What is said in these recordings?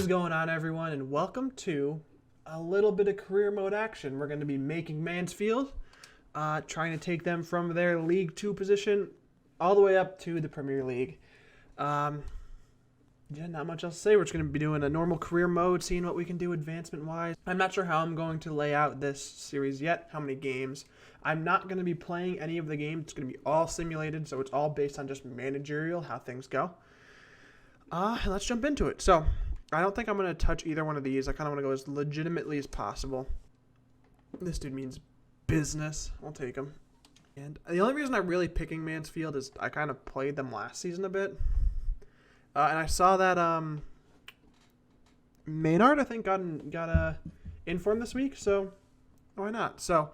going on, everyone, and welcome to a little bit of career mode action. We're going to be making Mansfield, trying to take them from their League 2 position all the way up to the Premier League. Not much else to say. We're just going to be doing a normal career mode, seeing what we can do advancement-wise. I'm not sure how I'm going to lay out this series yet, how many games. I'm not going to be playing any of the games. It's going to be all simulated, so it's all based on just managerial, how things go. Let's jump into it. So, I don't think I'm going to touch either one of these. I kind of want to go as legitimately as possible. This dude means business. I'll take him. And the only reason I'm really picking Mansfield is I kind of played them last season a bit. And I saw that Maynard, I think, got informed this week, so why not? So,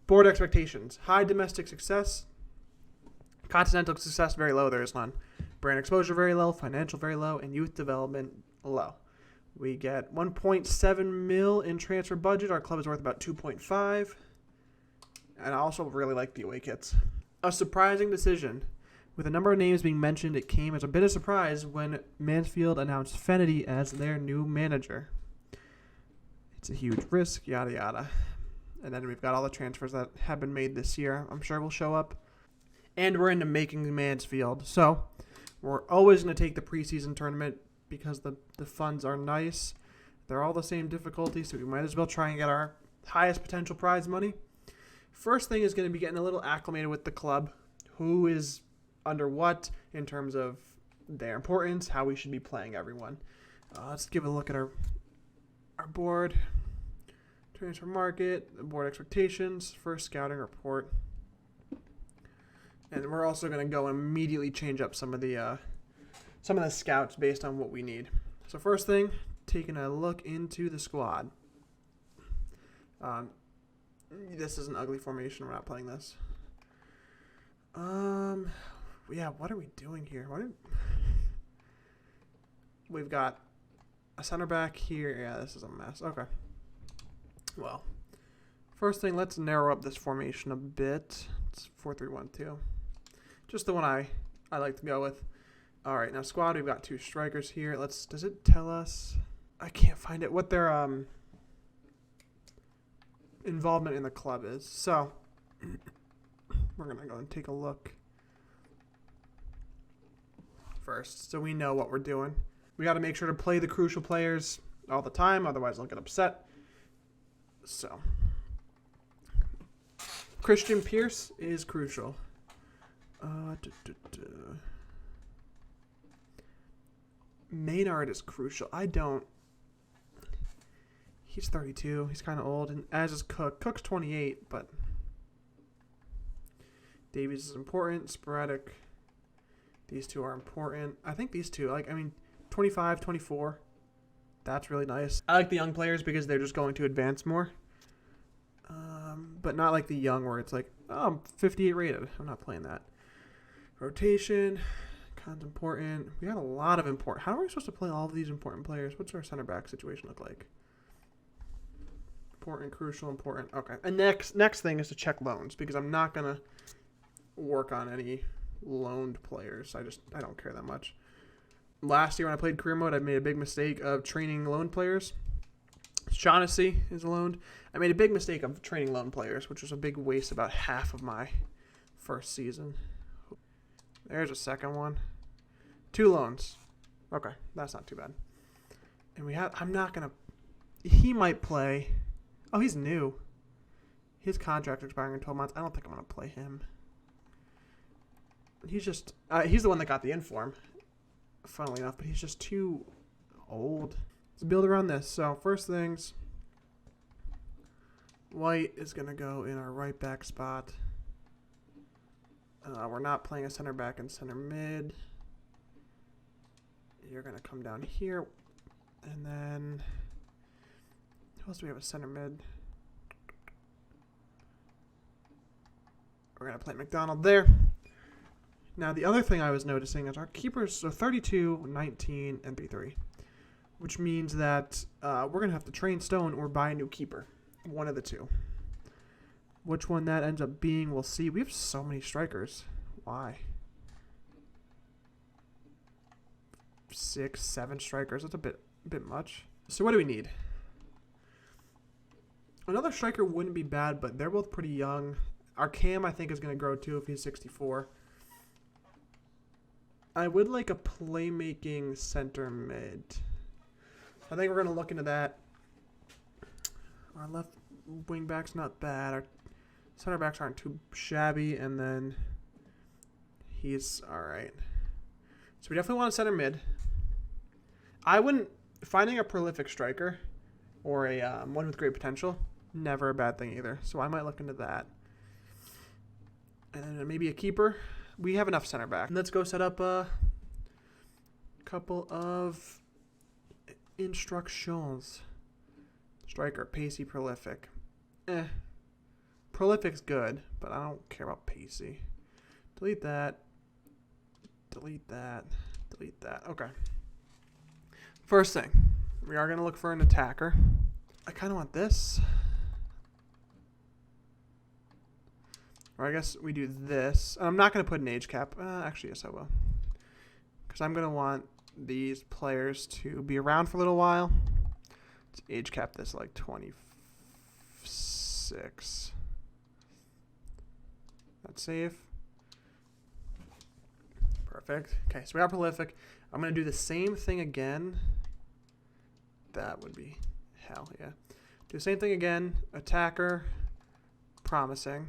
board expectations. High domestic success. Continental success, very low. There is none. Brand exposure, very low. Financial, very low. And youth development, low. We get 1.7 mil in transfer budget. Our club is worth about 2.5. And I also really like the away kits. A surprising decision. With a number of names being mentioned, it came as a bit of surprise when Mansfield announced Fenity as their new manager. It's a huge risk, yada yada. And then we've got all the transfers that have been made this year. I'm sure will show up. And we're into making Mansfield. So, we're always going to take the preseason tournament because the funds are nice. They're all the same difficulty, so we might as well try and get our highest potential prize money. First thing is going to be getting a little acclimated with the club. Who is under what in terms of their importance, how we should be playing everyone. Let's give a look at our board. Transfer market, board expectations, first scouting report. And we're also going to go and immediately change up some of the scouts based on what we need. So first thing, taking a look into the squad. This is an ugly formation. We're not playing this. Yeah, what are we doing here? We've got a center back here. Yeah, this is a mess. Okay. Well, first thing, let's narrow up this formation a bit. It's 4-3-1-2. Just the one I like to go with. All right, now squad, we've got two strikers here. Does it tell us? I can't find it. What their involvement in the club is. So, we're going to go and take a look first so we know what we're doing. We got to make sure to play the crucial players all the time, otherwise they'll get upset. So, Christian Pierce is crucial. Maynard is crucial. He's 32. He's kind of old, and as is Cook. Cook's 28, but Davies is important. Sporadic. These two are important. I think these two, 25, 24. That's really nice. I like the young players because they're just going to advance more. But not like the young where it's like, oh, I'm 58 rated. I'm not playing that. Rotation. Con's important. We got a lot of important. How are we supposed to play all of these important players? What's our center back situation look like? Important, crucial, important. Okay. And next thing is to check loans because I'm not going to work on any loaned players. I don't care that much. Last year when I played career mode, I made a big mistake of training loan players. Shaughnessy is loaned. I made a big mistake of training loan players, which was a big waste about half of my first season. There's a second one. 2 loans. Okay, that's not too bad. And he might play. Oh, he's new. His contract's expiring in 12 months. I don't think I'm going to play him. He's the one that got the inform, funnily enough, but he's just too old. Let's build around this. So, first things, White is going to go in our right back spot. We're not playing a center back and center mid. You're going to come down here. And then, who else do we have a center mid? We're going to play McDonald there. Now, the other thing I was noticing is our keepers are 32, 19, and 33, which means that we're going to have to train Stone or buy a new keeper, one of the two. Which one that ends up being, we'll see. We have so many strikers. Why? 6, 7 strikers. That's a bit a bit much. So what do we need? Another striker wouldn't be bad, but they're both pretty young. Our Cam, I think, is going to grow too if he's 64. I would like a playmaking center mid. I think we're going to look into that. Our left wing back's not bad. Our center backs aren't too shabby, and then he's all right. So we definitely want a center mid. I wouldn't finding a prolific striker or a one with great potential. Never a bad thing either. So I might look into that. And then maybe a keeper. We have enough center back. Let's go set up a couple of instructions. Striker, pacey, prolific. Prolific's good, but I don't care about pacey. Delete that. Delete that. Delete that. Okay. First thing, we are going to look for an attacker. I kind of want this. Or I guess we do this. I'm not going to put an age cap. Actually, yes, I will. Because I'm going to want these players to be around for a little while. Let's age cap this like 26. That's safe. Perfect. Okay, so we are prolific. I'm going to do the same thing again. That would be hell, yeah. Do the same thing again. Attacker. Promising.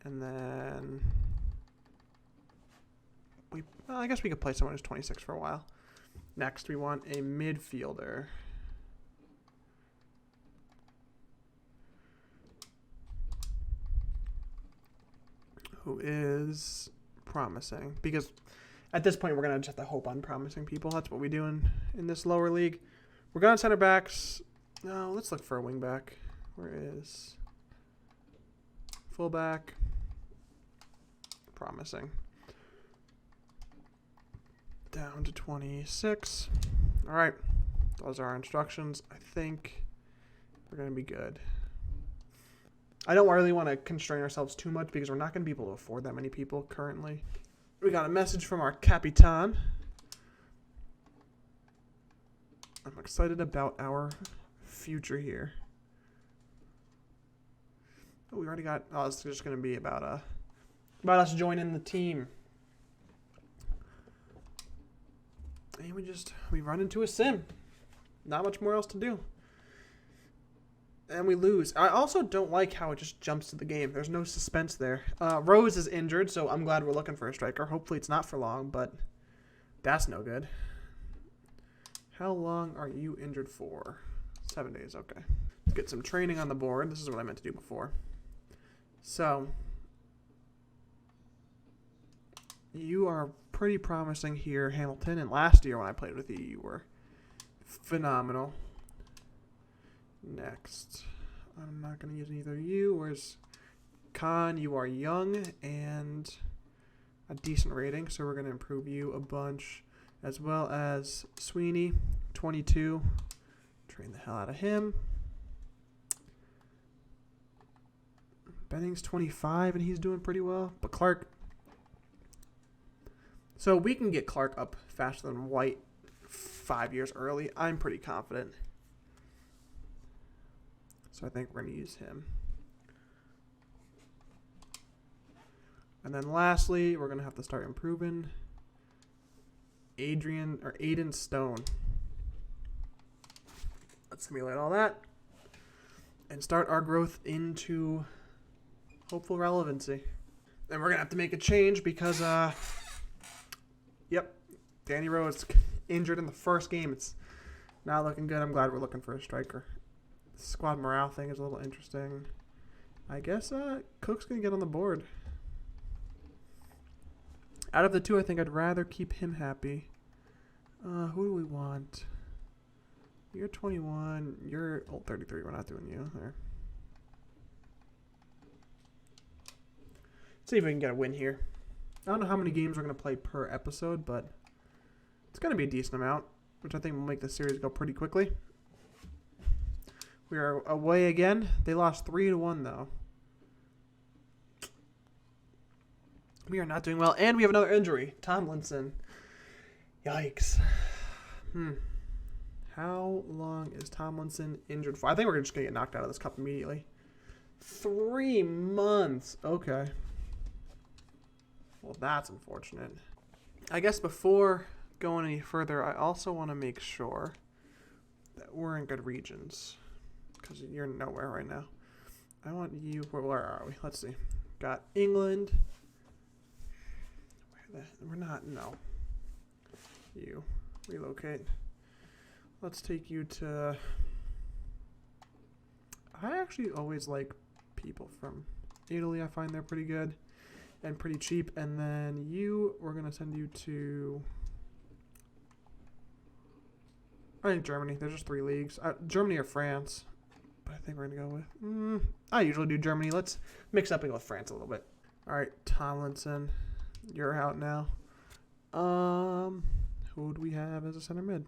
And then I guess we could play someone who's 26 for a while. Next, we want a midfielder. Who is promising. Because at this point, we're going to just have to hope on promising people. That's what we do in this lower league. We're going center backs. No, let's look for a wing back. Where is fullback? Promising. Down to 26. All right. Those are our instructions. I think we're going to be good. I don't really want to constrain ourselves too much because we're not going to be able to afford that many people currently. We got a message from our Capitan. I'm excited about our future here. Oh, we already got... Oh, it's just going to be about us joining the team. And we run into a sim. Not much more else to do. And we lose. I also don't like how it just jumps to the game. There's no suspense there. Rose is injured, so I'm glad we're looking for a striker. Hopefully it's not for long, but that's no good. How long are you injured for? 7 days, okay. Let's get some training on the board. This is what I meant to do before. So, you are pretty promising here, Hamilton. And last year when I played with you, you were phenomenal. Next. I'm not going to use either of you. Where's Khan? You are young and a decent rating, so we're going to improve you a bunch. As well as Sweeney, 22. Train the hell out of him. Benning's 25, and he's doing pretty well. But Clark... So we can get Clark up faster than White 5 years early. I'm pretty confident. So I think we're going to use him. And then lastly, we're going to have to start improving Aiden Stone. Let's simulate all that and start our growth into hopeful relevancy. And we're going to have to make a change because, yep, Danny Rose injured in the first game. It's not looking good. I'm glad we're looking for a striker. The squad morale thing is a little interesting. I guess Cook's going to get on the board. Out of the two, I think I'd rather keep him happy. Who do we want? You're 21. You're 33. We're not doing you there. See if we can get a win here. I don't know how many games we're going to play per episode, but it's going to be a decent amount, which I think will make the series go pretty quickly. We are away again. They lost 3-1, though. We are not doing well. And we have another injury. Tomlinson. Yikes. How long is Tomlinson injured for? I think we're just going to get knocked out of this cup immediately. 3 months. Okay. Well, that's unfortunate. I guess before going any further, I also want to make sure that we're in good regions. Because you're nowhere right now. I want you... Where are we? Let's see. Got England. We're not... No. You. Relocate. Let's take you to... I actually always like people from Italy. I find they're pretty good and pretty cheap. And then you, we're going to send you to... I think Germany. There's just 3 leagues. Germany or France. But I think we're going to go with... I usually do Germany. Let's mix up and go with France a little bit. All right, Tomlinson. You're out now. Who do we have as a center mid?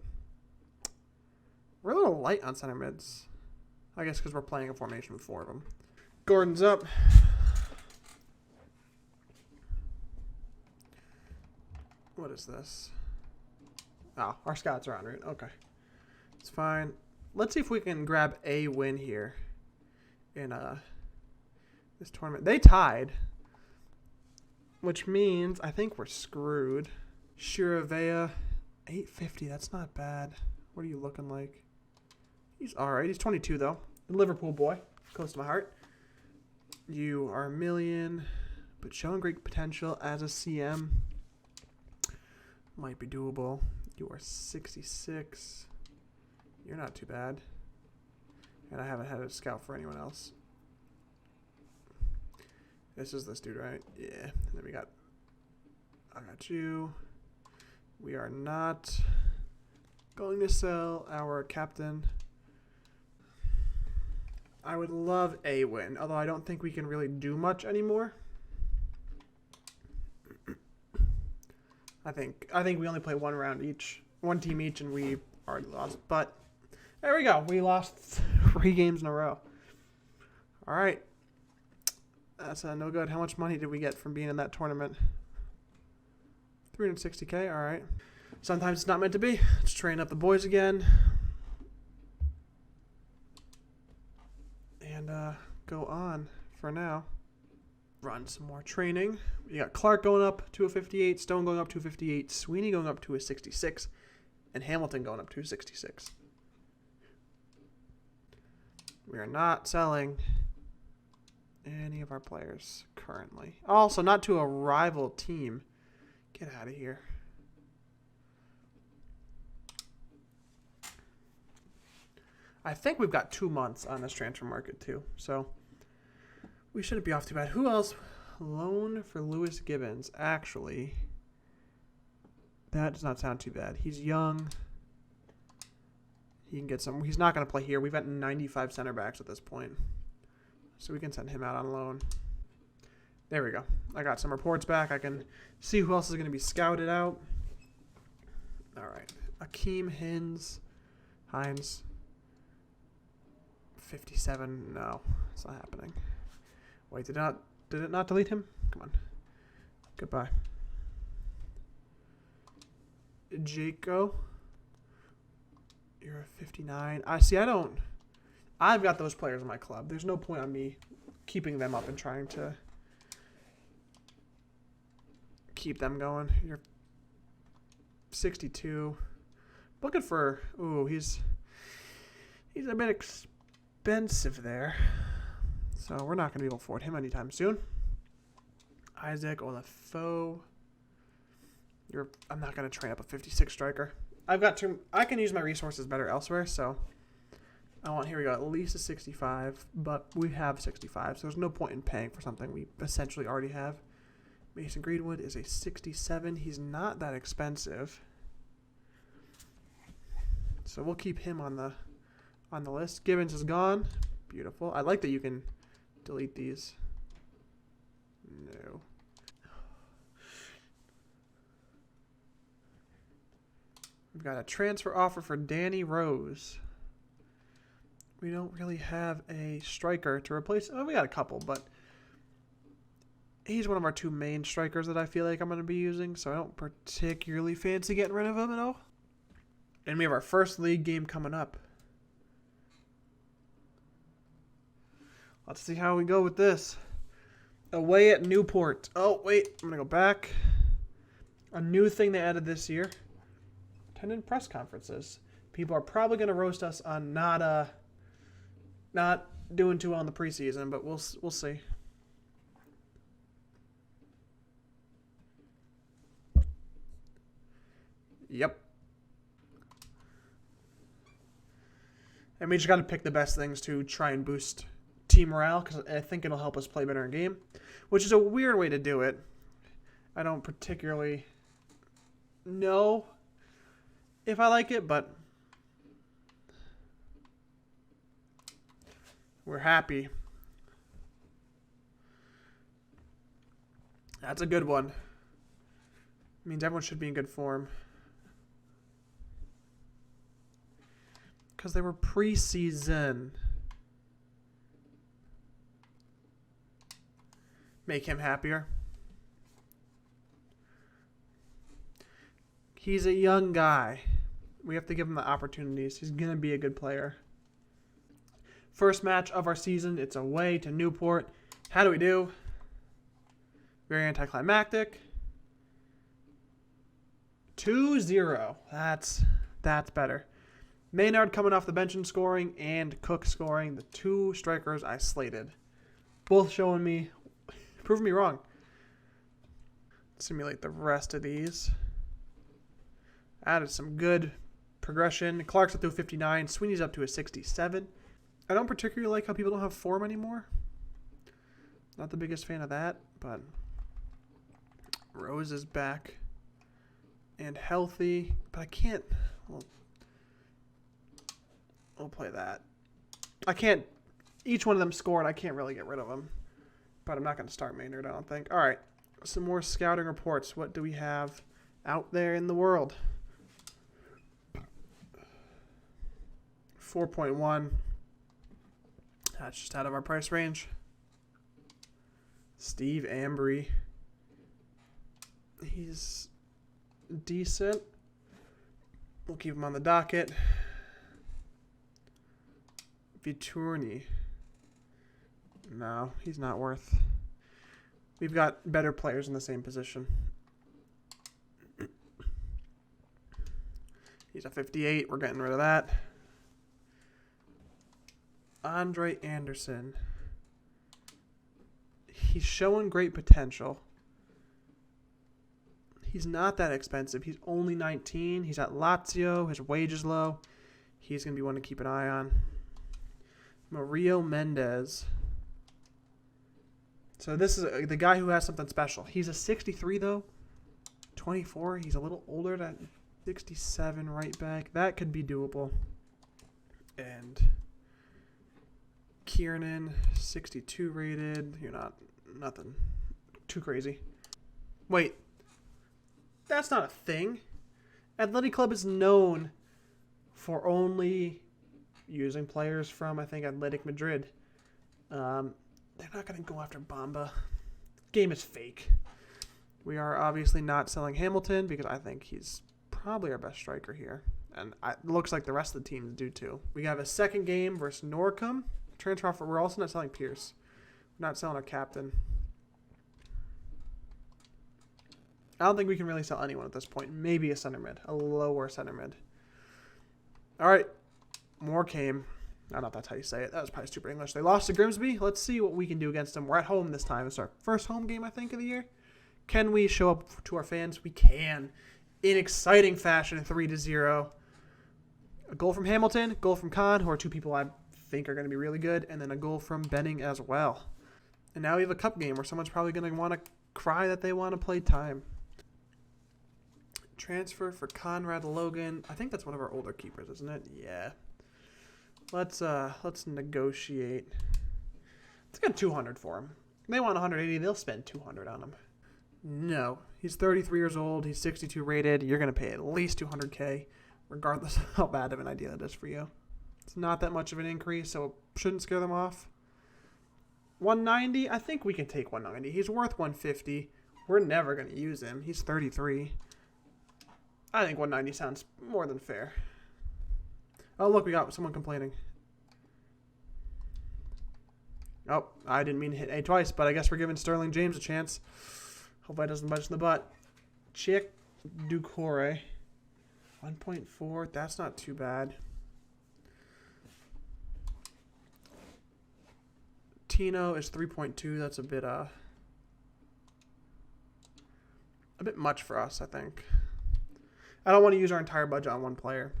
We're a little light on center mids. I guess because we're playing a formation with 4 of them. Gordon's up. What is this? Oh, our scouts are en route. Okay. It's fine. Let's see if we can grab a win here in this tournament. They tied, which means I think we're screwed. Shiravea, 850. That's not bad. What are you looking like? He's all right. He's 22, though. Liverpool boy. Close to my heart. You are a million, but showing great potential as a CM. Might be doable. You are 66. You're not too bad. And I haven't had a scout for anyone else. This is this dude, right? Yeah. And then I got you. We are not going to sell our captain. I would love a win, although I don't think we can really do much anymore. I think we only play 1 round each, 1 team each, and we already lost. But there we go. We lost 3 games in a row. All right. That's no good. How much money did we get from being in that tournament? 360K. All right. Sometimes it's not meant to be. Let's train up the boys again. And go on for now. Run some more training. You got Clark going up to a 58, Stone going up to a 58, Sweeney going up to a 66, and Hamilton going up to a 66. We are not selling any of our players currently. Also, not to a rival team. Get out of here. I think we've got 2 months on this transfer market too, so we shouldn't be off too bad. Who else? Loan for Lewis Gibbons. Actually, that does not sound too bad. He's young. He can get some. He's not going to play here. We've got 95 center backs at this point, so we can send him out on loan. There we go. I got some reports back. I can see who else is going to be scouted out. All right. Akeem Hines. 57. No, it's not happening. Wait, did it not delete him? Come on. Goodbye. Jaco. You're a 59. I've got those players in my club. There's no point on me keeping them up and trying to keep them going. You're 62. Looking for... Ooh, he's a bit expensive there. So we're not going to be able to afford him anytime soon. Isaac Olafo. I'm not going to train up a 56 striker. I can use my resources better elsewhere, so here we go, at least a 65, but we have 65, so there's no point in paying for something we essentially already have. Mason Greenwood is a 67. He's not that expensive. So we'll keep him on the list. Gibbons is gone. Beautiful. I like that you can delete these. No. We've got a transfer offer for Danny Rose. We don't really have a striker to replace. Oh, we got a couple, but he's one of our 2 main strikers that I feel like I'm going to be using, so I don't particularly fancy getting rid of him at all. And we have our first league game coming up. Let's see how we go with this. Away at Newport. Oh, wait. I'm going to go back. A new thing they added this year. Attending press conferences. People are probably going to roast us on not doing too well in the preseason, but we'll see. Yep. And we just got to pick the best things to try and boost team morale, because I think it'll help us play better in game, which is a weird way to do it. I don't particularly know if I like it, but we're happy. That's a good one. It means everyone should be in good form. Because they were preseason. Make him happier. He's a young guy. We have to give him the opportunities. He's going to be a good player. First match of our season. It's away to Newport. How do we do? Very anticlimactic. 2-0. That's better. Maynard coming off the bench and scoring, and Cook scoring. The two strikers I slated. Both showing me, proving me wrong. Simulate the rest of these. Added some good progression. Clark's up to a 59. Sweeney's up to a 67. I don't particularly like how people don't have form anymore. Not the biggest fan of that, but Rose is back and healthy. But I can't... We'll play that. I can't... Each one of them scored. I can't really get rid of them. But I'm not going to start Maynard, I don't think. All right. Some more scouting reports. What do we have out there in the world? 4.1. That's just out of our price range. Steve Ambry. He's decent. We'll keep him on the docket. Viturni. No, he's not worth. We've got better players in the same position. He's a 58. We're getting rid of that. Andre Anderson. He's showing great potential. He's not that expensive. He's only 19. He's at Lazio. His wage is low. He's going to be one to keep an eye on. Mario Mendez. So this is the guy who has something special. He's a 63, though. 24. He's a little older than 67 right back. That could be doable. And Kiernan, 62 rated. You're not... Nothing too crazy. Wait. That's not a thing. Athletic Club is known for only using players from, I think, Athletic Madrid. They're not going to go after Bamba. Game is fake. We are obviously not selling Hamilton because I think he's probably our best striker here. And it looks like the rest of the teams do too. We have a second game versus Norcom. Transfer offer. We're also not selling Pierce. We're not selling our captain. I don't think we can really sell anyone at this point. Maybe a center mid. A lower center mid. All right. More came. I don't know if that's how you say it. That was probably stupid English. They lost to Grimsby. Let's see what we can do against them. We're at home this time. It's our first home game, I think, of the year. Can we show up to our fans? We can. In exciting fashion, 3-0. A goal from Hamilton, goal from Khan, who are two people I think are going to be really good, and then a goal from Benning as well. And now we have a cup game where someone's probably going to want to cry that they want to play time. Transfer for Conrad Logan. I think that's one of our older keepers, isn't it? Yeah. Let's negotiate. Let's get 200 for him. If they want 180, they'll spend 200 on him. No. He's 33 years old. He's 62 rated. You're going to pay at least 200K, regardless of how bad of an idea that is for you. It's not that much of an increase, so it shouldn't scare them off. 190? I think we can take 190. He's worth 150. We're never going to use him. He's 33. I think 190 sounds more than fair. Oh, look, we got someone complaining. Oh, I didn't mean to hit A twice, but I guess we're giving Sterling James a chance. Hope that doesn't bite us in the butt. Chick Ducore. 1.4. That's not too bad. Tino is 3.2. That's a bit much for us, I think. I don't want to use our entire budget on one player.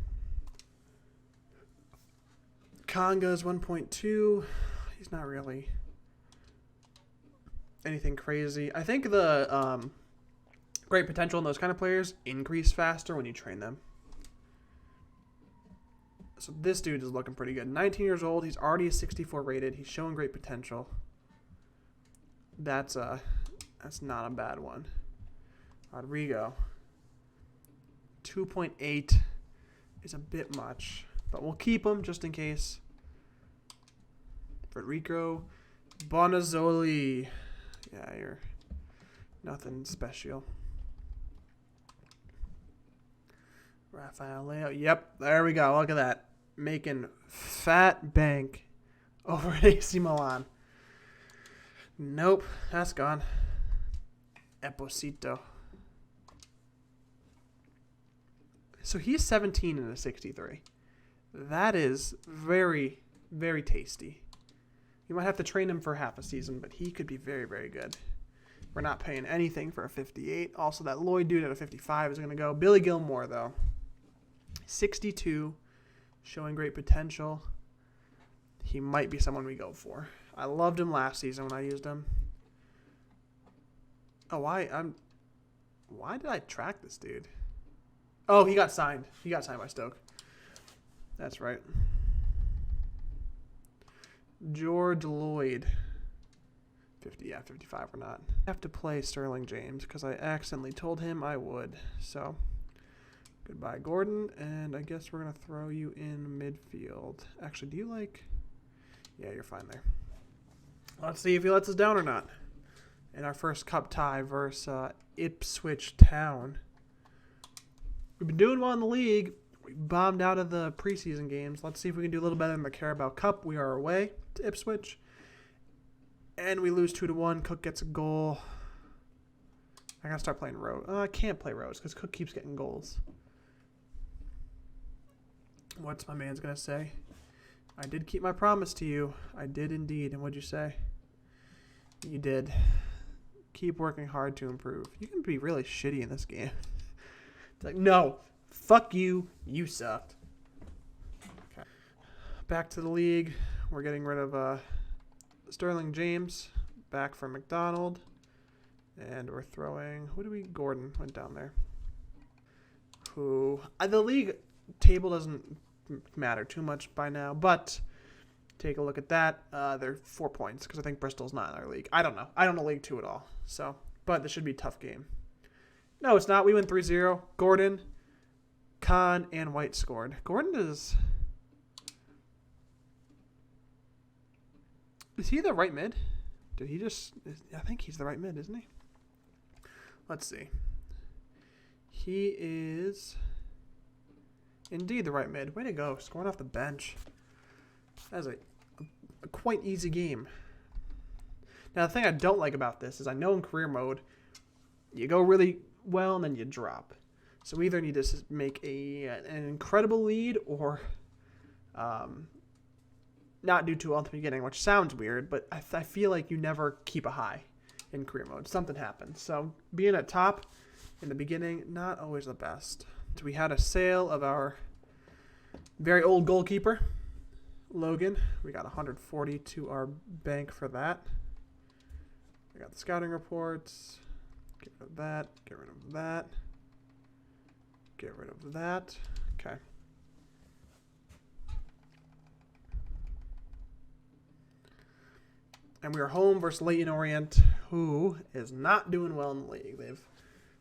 Conga is 1.2. He's not really anything crazy. I think the great potential in those kind of players increase faster when you train them. So this dude is looking pretty good. 19 years old. He's already a 64 rated. He's showing great potential. That's not a bad one. Rodrigo. 2.8 is a bit much, but we'll keep him just in case. Federico Bonazzoli. Yeah, you're nothing special. Rafael Leo. Yep, there we go. Look at that. Making fat bank over at AC Milan. Nope, that's gone. Esposito. So he's 17 and a 63. That is very, very tasty. You might have to train him for half a season, but he could be very, very good. We're not paying anything for a 58. Also, that Lloyd dude at a 55 is going to go. Billy Gilmore, though. 62, showing great potential. He might be someone we go for. I loved him last season when I used him. Oh, why did I track this dude? Oh, he got signed. He got signed by Stoke. That's right. George Lloyd. 50, yeah, 55 or not. I have to play Sterling James because I accidentally told him I would. So, goodbye, Gordon. And I guess we're going to throw you in midfield. Actually, do you like... Yeah, you're fine there. Let's see if he lets us down or not. In our first cup tie versus Ipswich Town. We've been doing well in the league. We bombed out of the preseason games. Let's see if we can do a little better in the Carabao Cup. We are away to Ipswich. And we lose 2-1. Cook gets a goal. I gotta start playing Rose. I can't play Rose because Cook keeps getting goals. What's my man's gonna say? I did keep my promise to you. I did indeed. And what'd you say? You did. Keep working hard to improve. You can be really shitty in this game. It's like, no, fuck you. You sucked. Okay. Back to the league. We're getting rid of Sterling James. Back from McDonald. And we're throwing... Who do we... Gordon went down there. Who... the league table doesn't matter too much by now, but... Take a look at that. They're 4 points because I think Bristol's not in our league. I don't know. I don't know League 2 at all. So, but this should be a tough game. No, it's not. We win 3-0. Gordon, Khan, and White scored. Gordon is... Is he the right mid? Did he just... I think he's the right mid, isn't he? Let's see. He is indeed the right mid. Way to go. Scoring off the bench. That was a quite easy game. Now, the thing I don't like about this is I know in career mode, you go really well and then you drop. So we either need to make an incredible lead or not do too well at the beginning, which sounds weird, but I feel like you never keep a high in career mode. Something happens. So being at top in the beginning, not always the best. So we had a sale of our very old goalkeeper, Logan. We got 140 to our bank for that. We got the scouting reports. Get rid of that. Get rid of that. Get rid of that. Okay. And we are home versus Leyton Orient, who is not doing well in the league. They have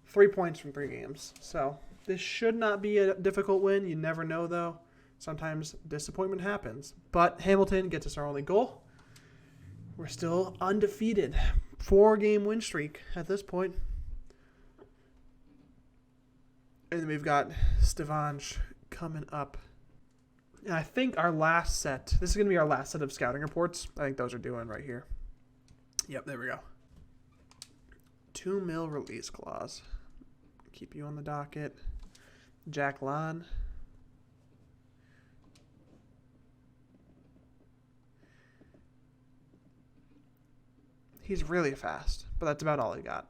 3 points from 3 games. So this should not be a difficult win. You never know, though. Sometimes disappointment happens. But Hamilton gets us our only goal. We're still undefeated. 4-game win streak at this point. And then we've got Stevange coming up. And I think our last set, this is going to be our last set of scouting reports. I think those are due in right here. Yep, there we go. 2 mil release clause. Keep you on the docket. Jack Lon. He's really fast, but that's about all he got.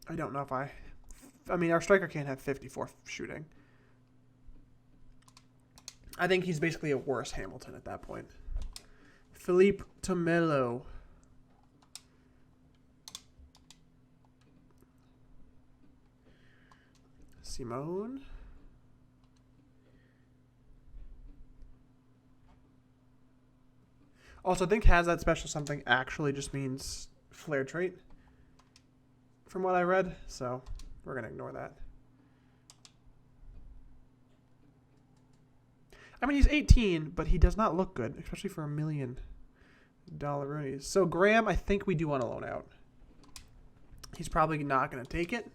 I don't know if I mean, our striker can't have 54 shooting. I think he's basically a worse Hamilton at that point. Philippe Tomelo. Simone. Also, I think has that special something actually just means flair trait from what I read. So we're going to ignore that. I mean, he's 18, but he does not look good, especially for $1 million Roonies. So Graham, I think we do want to loan out. He's probably not going to take it,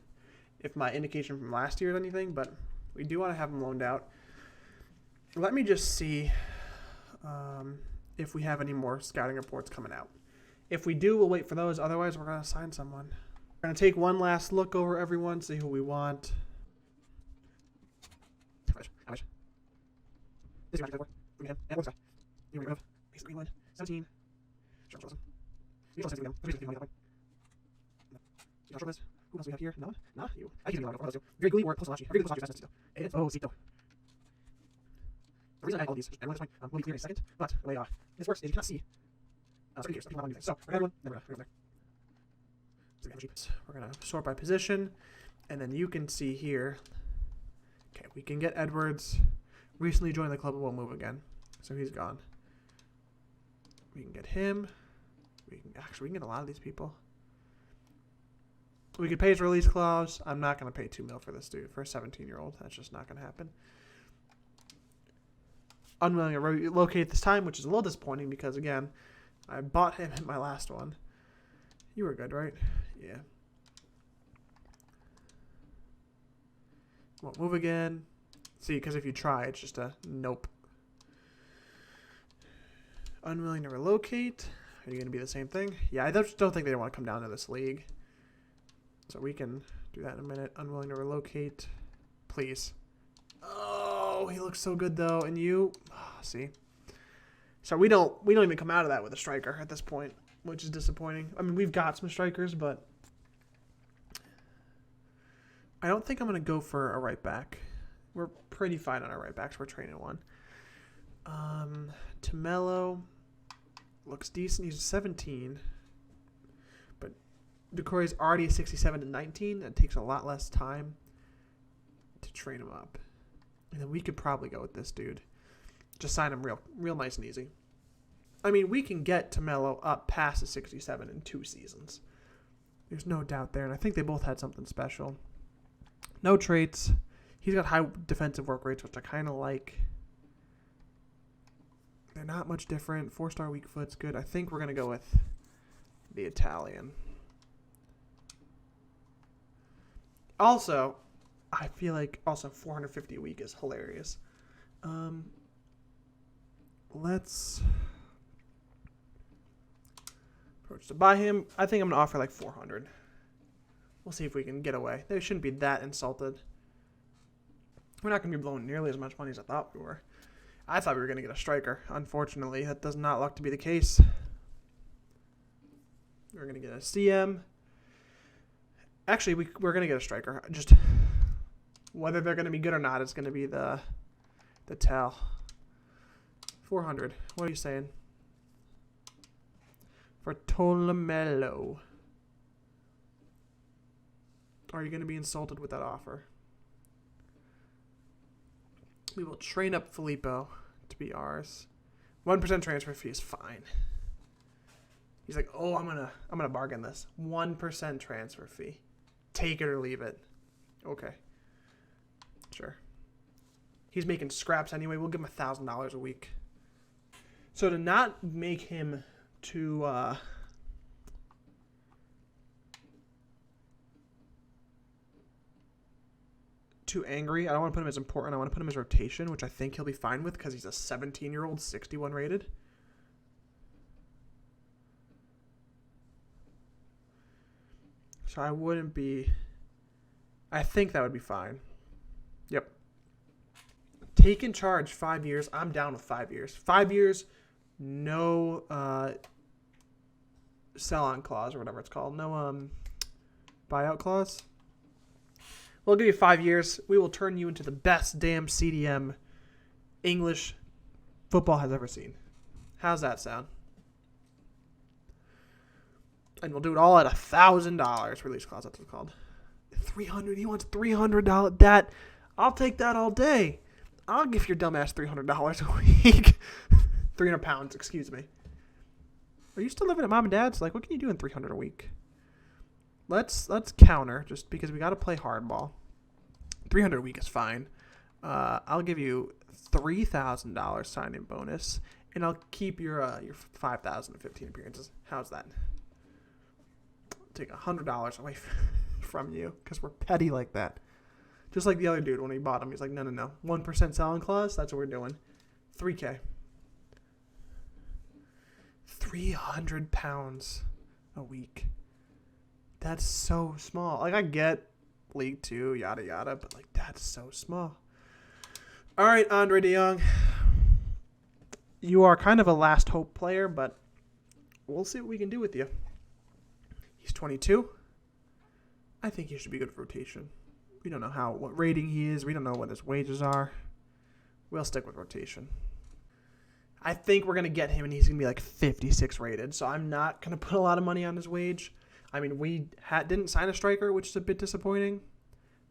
if my indication from last year is anything, but we do want to have him loaned out. Let me just see if we have any more scouting reports coming out. If we do, we'll wait for those. Otherwise, we're going to sign someone. We're going to take one last look over everyone, see who we want. How much? This is for him. And what's that? You remove. Basic Greenwood. 17. Sure, we also send to them. Who else do we have here? No? Not you. I keep thinking about those two. Very Glee or Postalachi. Very Glee Postalachi is Zito. The reason I had all these, and one is fine, will be clear in a second, but the way this works is you cannot see certain gears. So people want to do things. So we're going to have one, then we're going to there. We're going to sort by position, and then you can see here. Okay, we can get Edwards. Recently joined the club and won't move again. So he's gone. We can get him. We can get a lot of these people. We could pay his release clause. I'm not going to pay $2 million for this dude, for a 17-year-old. That's just not going to happen. Unwilling to relocate this time, which is a little disappointing because, again, I bought him in my last one. You were good, right? Yeah. Won't move again. See, because if you try, it's just a nope. Unwilling to relocate. Are you going to be the same thing? Yeah, I just don't think they want to come down to this league. So we can do that in a minute. Unwilling to relocate. Please. Oh, he looks so good, though. And you? Oh, see? So we don't even come out of that with a striker at this point, which is disappointing. I mean, we've got some strikers, but I don't think I'm going to go for a right back. We're pretty fine on our right backs. We're training one. Tomelo looks decent. He's 17. But Decore's already 67 to 19. It takes a lot less time to train him up. And then we could probably go with this dude. Just sign him real nice and easy. I mean, we can get Tomelo up past the 67 in 2 seasons. There's no doubt there. And I think they both had something special. No traits. He's got high defensive work rates, which I kind of like. They're not much different. 4-star weak foot's good. I think we're going to go with the Italian. Also, I feel like also 450 a week is hilarious. Let's approach to buy him. I think I'm going to offer like 400. We'll see if we can get away. They shouldn't be that insulted. We're not going to be blowing nearly as much money as I thought we were. I thought we were going to get a striker. Unfortunately, that does not look to be the case. We're going to get a CM. Actually, we're going to get a striker. Just whether they're going to be good or not is going to be the tell. 400. What are you saying? For Tolomelo. Are you going to be insulted with that offer? We will train up Filippo to be ours. 1% transfer fee is fine. He's like, oh, I'm gonna bargain this. 1% transfer fee. Take it or leave it. Okay. Sure. He's making scraps anyway. We'll give him $1,000 a week. So to not make him too too angry. I don't want to put him as important. I want to put him as rotation, which I think he'll be fine with because he's a 17-year-old, 61 rated. So I wouldn't be... I think that would be fine. Yep. Take in charge 5 years. I'm down with 5 years. 5 years, no sell-on clause or whatever it's called. No buyout clause. We'll give you 5 years. We will turn you into the best damn CDM English football has ever seen. How's that sound? And we'll do it all at $1,000 release clause. That's what it's called. $300. He wants $300. That I'll take that all day. I'll give your dumbass $300 a week. 300 pounds. Excuse me. Are you still living at mom and dad's? Like, what can you do in $300 a week? Let's counter just because we got to play hardball. $300 a week is fine. I'll give you $3,000 signing bonus, and I'll keep your 5,000 and 15 appearances. How's that? Take $100 away from you because we're petty like that. Just like the other dude when he bought him. He's like, no. 1% selling clause. That's what we're doing. $3K. 300 pounds a week. That's so small. Like, I get League 2, yada, yada, but, like, that's so small. All right, Andre de Jong. You are kind of a last hope player, but we'll see what we can do with you. He's 22. I think he should be good for rotation. We don't know what rating he is. We don't know what his wages are. We'll stick with rotation. I think we're going to get him, and he's going to be like 56 rated, so I'm not going to put a lot of money on his wage. I mean, we didn't sign a striker, which is a bit disappointing,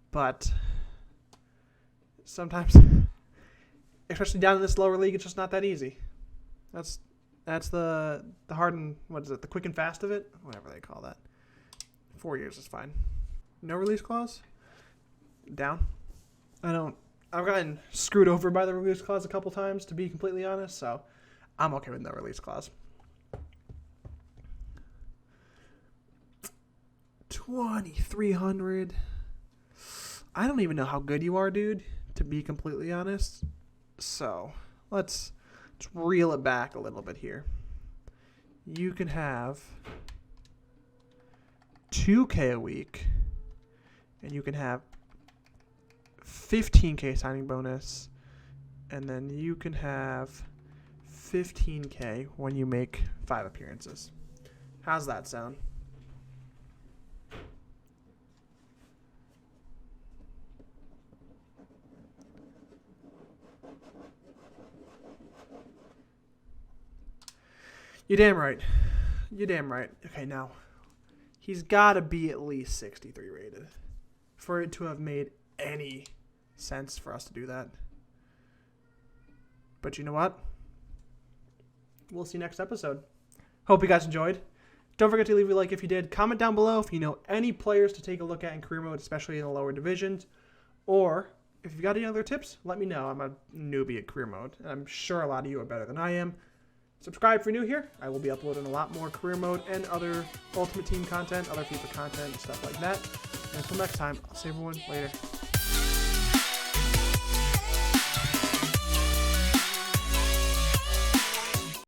but sometimes, especially down in this lower league, it's just not that easy. That's the hard and, what is it, the quick and fast of it? Whatever they call that. 4 years is fine. No release clause? Down? I've gotten screwed over by the release clause a couple times, to be completely honest, so I'm okay with no release clause. 2,300. I don't even know how good you are, dude, to be completely honest. So let's reel it back a little bit here. You can have 2K a week, and you can have 15K signing bonus, and then you can have 15K when you make 5 appearances. How's that sound? You're damn right. You're damn right. Okay, now, he's got to be at least 63 rated for it to have made any sense for us to do that. But you know what? We'll see you next episode. Hope you guys enjoyed. Don't forget to leave a like if you did. Comment down below if you know any players to take a look at in career mode, especially in the lower divisions. Or if you've got any other tips, let me know. I'm a newbie at career mode, and I'm sure a lot of you are better than I am. Subscribe if you're new here. I will be uploading a lot more career mode and other Ultimate Team content, other FIFA content, stuff like that. And until next time, I'll see everyone later.